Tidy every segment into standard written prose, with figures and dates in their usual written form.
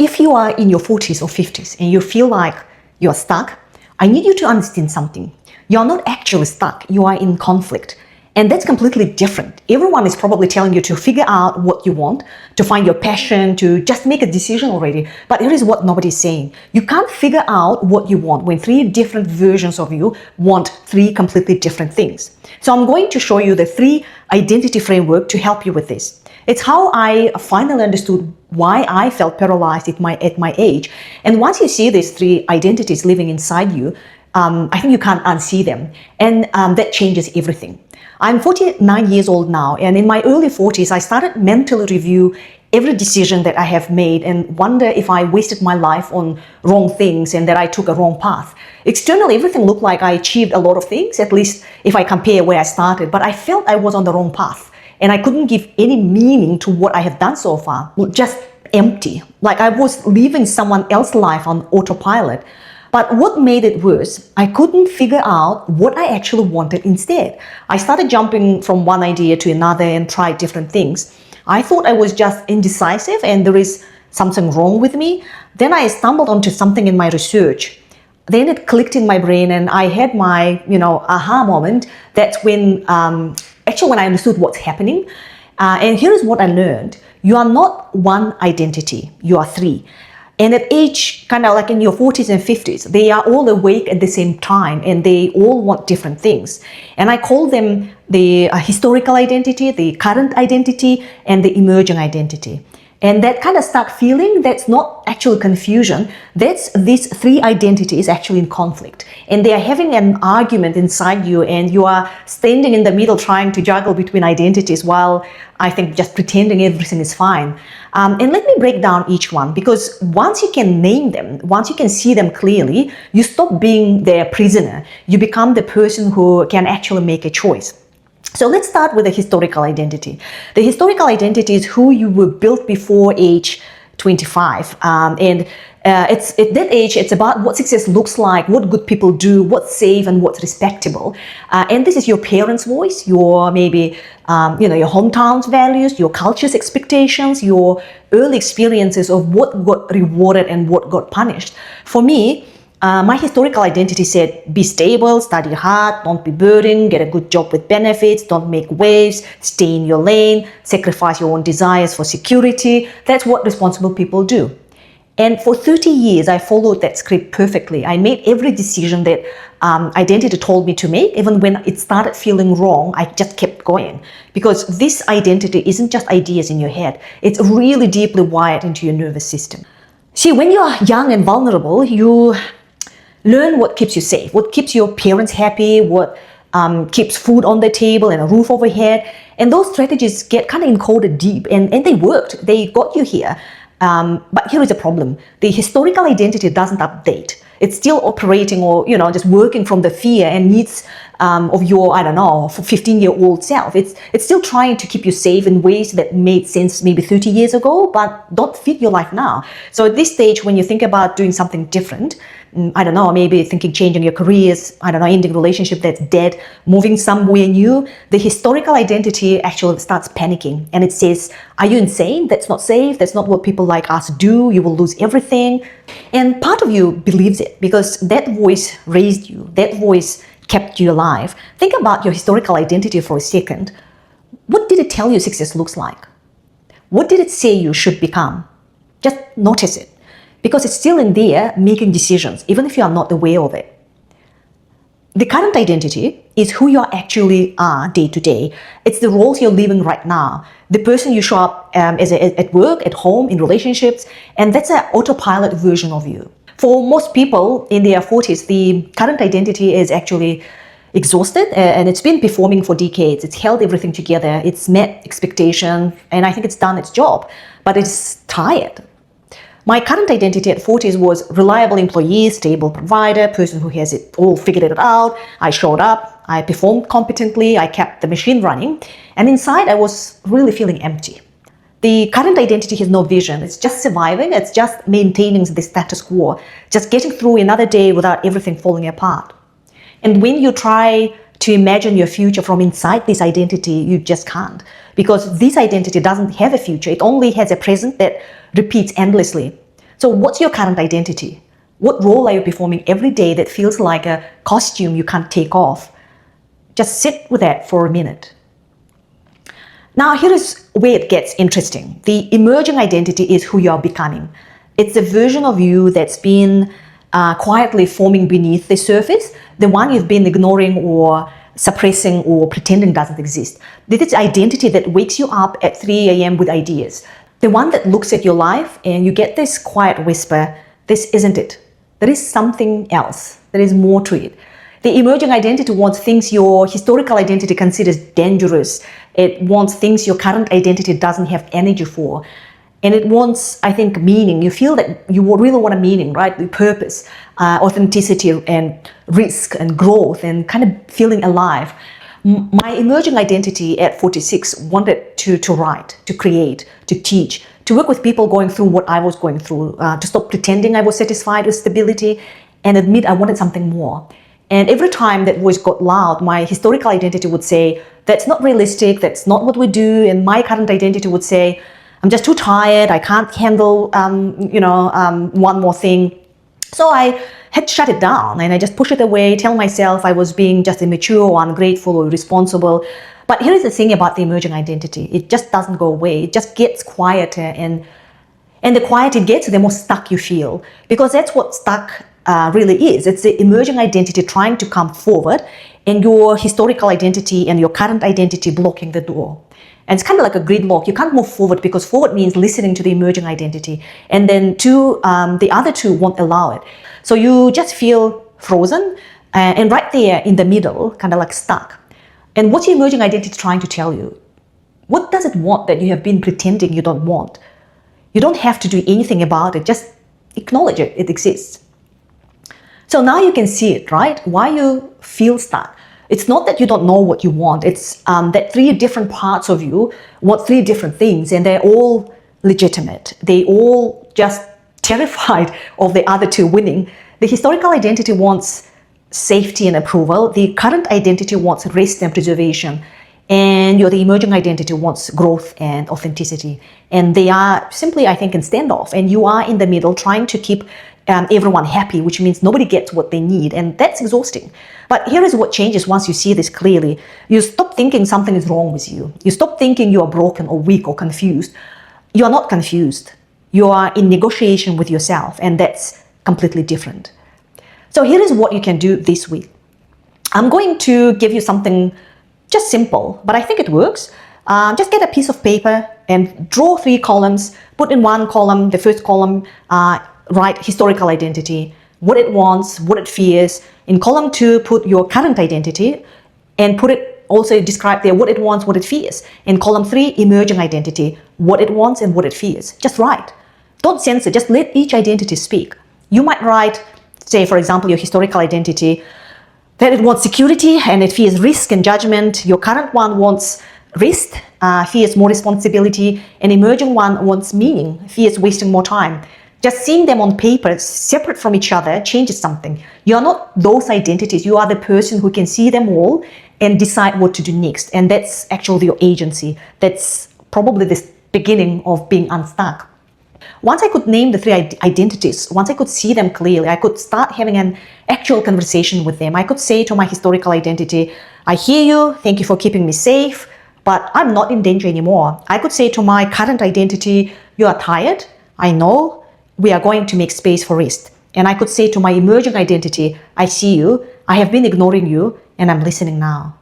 If you are in your 40s or 50s and you feel like you're stuck, I need you to understand something. You're not actually stuck, you are in conflict. And that's completely different. Everyone is probably telling you to figure out what you want, to find your passion, to just make a decision already. But here is what nobody's saying. You can't figure out what you want when three different versions of you want three completely different things. So I'm going to show you the 3 identity framework to help you with this. It's how I finally understood why I felt paralyzed at my age. And once you see these 3 identities living inside you, I think you can't unsee them. And that changes everything. I'm 49 years old now, and in my early 40s, I started mentally review every decision that I have made and wonder if I wasted my life on wrong things and that I took a wrong path. Externally, everything looked like I achieved a lot of things, at least if I compare where I started, but I felt I was on the wrong path and I couldn't give any meaning to what I have done so far. Just empty, like I was living someone else's life on autopilot. But what made it worse, I couldn't figure out what I actually wanted instead. I started jumping from one idea to another and tried different things. I thought I was just indecisive and there is something wrong with me. Then I stumbled onto something in my research. Then it clicked in my brain and I had my, aha moment. That's when, when I understood what's happening. And here is what I learned. You are not one identity, you are 3. And at age, kind of like in your 40s and 50s, they are all awake at the same time and they all want different things. And I call them the historical identity, the current identity, and the emerging identity. And that kind of stuck feeling, that's not actually confusion. That's these 3 identities actually in conflict. And they are having an argument inside you and you are standing in the middle trying to juggle between identities while I think just pretending everything is fine. And let me break down each one, because once you can name them, once you can see them clearly, you stop being their prisoner. You become the person who can actually make a choice. So let's start with the historical identity. The historical identity is who you were built before age 25. It's at that age, it's about what success looks like, what good people do, what's safe and what's respectable. And this is your parents' voice, your maybe, your hometown's values, your culture's expectations, your early experiences of what got rewarded and what got punished. For me, my historical identity said, be stable, study hard, don't be burdened, get a good job with benefits, don't make waves, stay in your lane, sacrifice your own desires for security. That's what responsible people do. And for 30 years, I followed that script perfectly. I made every decision that identity told me to make. Even when it started feeling wrong, I just kept going. Because this identity isn't just ideas in your head. It's really deeply wired into your nervous system. See, when you're young and vulnerable, you learn what keeps you safe, what keeps your parents happy, what keeps food on the table and a roof overhead. And those strategies get kind of encoded deep and they worked. They got you here. But here is a problem. The historical identity doesn't update. It's still operating or, just working from the fear and needs of your, 15-year-old self. It's still trying to keep you safe in ways that made sense maybe 30 years ago, but don't fit your life now. So at this stage, when you think about doing something different, maybe thinking changing your careers, ending a relationship that's dead, moving somewhere new, the historical identity actually starts panicking and it says, are you insane? That's not safe. That's not what people like us do. You will lose everything. And part of you believes it because that voice raised you. That voice kept you alive. Think about your historical identity for a second. What did it tell you success looks like? What did it say you should become? Just notice it. Because it's still in there making decisions, even if you are not aware of it. The current identity is who you actually are day to day. It's the roles you're living right now. The person you show up at work, at home, in relationships, and that's an autopilot version of you. For most people in their 40s, the current identity is actually exhausted and it's been performing for decades. It's held everything together. It's met expectation and I think it's done its job, but it's tired. My current identity at 40s was reliable employee, stable provider, person who has it all figured it out. I showed up, I performed competently, I kept the machine running, and inside I was really feeling empty. The current identity has no vision. It's just surviving. It's just maintaining the status quo, just getting through another day without everything falling apart. And when you try to imagine your future from inside this identity, you just can't, because this identity doesn't have a future. It only has a present that repeats endlessly. So what's your current identity? What role are you performing every day that feels like a costume you can't take off? Just sit with that for a minute. Now, here is where it gets interesting. The emerging identity is who you are becoming. It's a version of you that's been quietly forming beneath the surface, the one you've been ignoring or suppressing or pretending doesn't exist. This is identity that wakes you up at 3 a.m. with ideas. The one that looks at your life and you get this quiet whisper, this isn't it. There is something else. There is more to it. The emerging identity wants things your historical identity considers dangerous. It wants things your current identity doesn't have energy for. And it wants, I think, meaning. You feel that you really want a meaning, right? The purpose, authenticity, and risk, and growth, and kind of feeling alive. My emerging identity at 46 wanted to write, to create, to teach, to work with people going through what I was going through, to stop pretending I was satisfied with stability and admit I wanted something more. And every time that voice got loud, my historical identity would say, that's not realistic, that's not what we do. And my current identity would say, I'm just too tired, I can't handle, one more thing. So I had to shut it down and I just push it away, tell myself I was being just immature or ungrateful or irresponsible. But here is the thing about the emerging identity. It just doesn't go away. It just gets quieter, and the quieter it gets, the more stuck you feel. Because that's what stuck really is. It's the emerging identity trying to come forward and your historical identity and your current identity blocking the door. And it's kind of like a gridlock. You can't move forward because forward means listening to the emerging identity. And then the other two won't allow it. So you just feel frozen and right there in the middle, kind of like stuck. And what's your emerging identity trying to tell you? What does it want that you have been pretending you don't want? You don't have to do anything about it. Just acknowledge it. It exists. So now you can see it, right? Why you feel stuck. It's not that you don't know what you want. It's that 3 different parts of you want 3 different things, and they're all legitimate. They all just terrified of the other 2 winning. The historical identity wants safety and approval. The current identity wants rest and preservation. And the emerging identity wants growth and authenticity. And they are simply, I think, in standoff. And you are in the middle trying to keep everyone happy, which means nobody gets what they need. And that's exhausting. But here is what changes once you see this clearly. You stop thinking something is wrong with you. You stop thinking you are broken or weak or confused. You are not confused. You are in negotiation with yourself. And that's completely different. So here is what you can do this week. I'm going to give you something just simple, but I think it works. Just get a piece of paper and draw 3 columns. Put in one column, the first column, write historical identity, what it wants, what it fears. In column 2, put your current identity and put it also describe there what it wants, what it fears. In column 3, emerging identity, what it wants and what it fears. Just write. Don't censor, just let each identity speak. You might write, say, for example, your historical identity, that it wants security and it fears risk and judgment. Your current one wants rest, fears more responsibility. An emerging one wants meaning, fears wasting more time. Just seeing them on paper, separate from each other, changes something. You are not those identities. You are the person who can see them all and decide what to do next. And that's actually your agency. That's probably the beginning of being unstuck. Once I could name the 3 identities, once I could see them clearly, I could start having an actual conversation with them. I could say to my historical identity, I hear you, thank you for keeping me safe, but I'm not in danger anymore. I could say to my current identity, you are tired, I know, we are going to make space for rest. And I could say to my emerging identity, I see you, I have been ignoring you, and I'm listening now.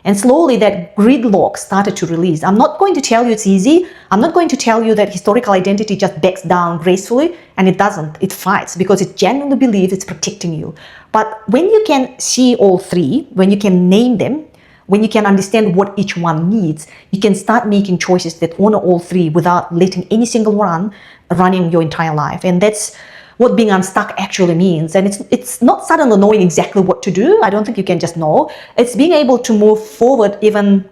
And slowly that gridlock started to release. I'm not going to tell you it's easy. I'm not going to tell you that historical identity just backs down gracefully, and it doesn't. It fights because it genuinely believes it's protecting you. But when you can see all 3, when you can name them, when you can understand what each one needs, you can start making choices that honor all 3 without letting any single one running your entire life. And that's what being unstuck actually means. And it's not suddenly knowing exactly what to do. I don't think you can just know. It's being able to move forward even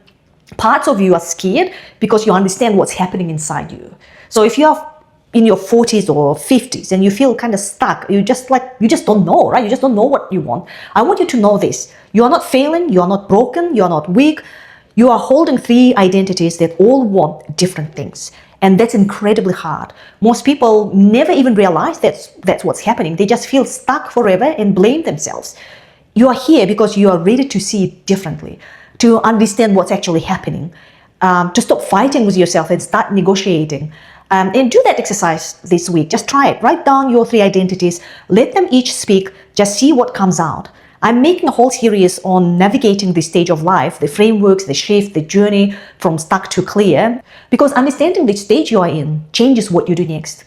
parts of you are scared because you understand what's happening inside you. So if you are in your 40s or 50s and you feel kind of stuck, you just don't know, right? You just don't know what you want. I want you to know this. You are not failing. You are not broken. You are not weak. You are holding 3 identities that all want different things. And that's incredibly hard. Most people never even realize that's what's happening. They just feel stuck forever and blame themselves. You are here because you are ready to see it differently, to understand what's actually happening, to stop fighting with yourself and start negotiating. And do that exercise this week. Just try it. Write down your 3 identities. Let them each speak. Just see what comes out. I'm making a whole series on navigating this stage of life, the frameworks, the shift, the journey from stuck to clear, because understanding which stage you are in changes what you do next.